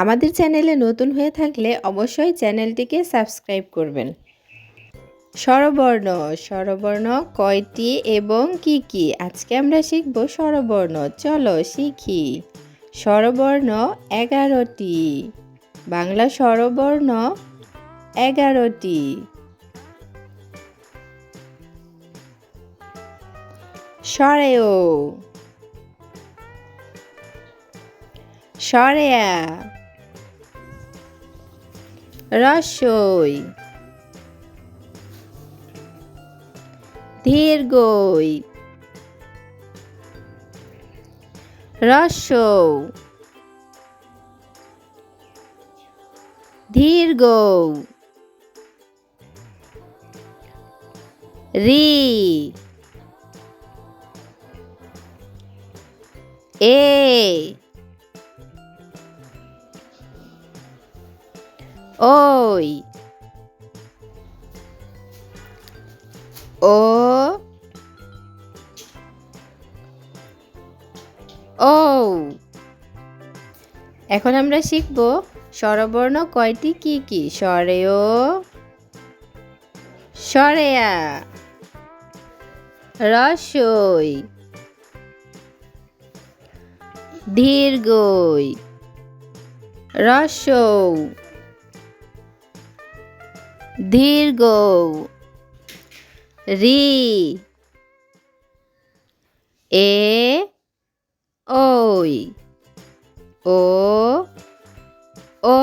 আমাদের চ্যানেলে নতুন হয়ে থাকলে অবশ্যই চ্যানেলটিকে সাবস্ক্রাইব করবেন। স্বরবর্ণ স্বরবর্ণ কয়টি এবং কি কি? আজকে আমরা শিখব স্বরবর্ণ। চলো শিখি। স্বরবর্ণ 11টি। বাংলা স্বরবর্ণ 11টি। স্বরেও, স্বরেয়া, রস্বই, দীর্ঘই, হ্রস্ব, দীর্ঘ, রি, এ, ওই, ও, ও। এখন আমরা শিখব স্বরবর্ণ কয়টি কি কি? স্বরেয়, স্বরেয়া, রস্বই, দীর্ঘই, হ্রস্বৌ, দীর্ঘ, রি, এ, ওই, ও, ও।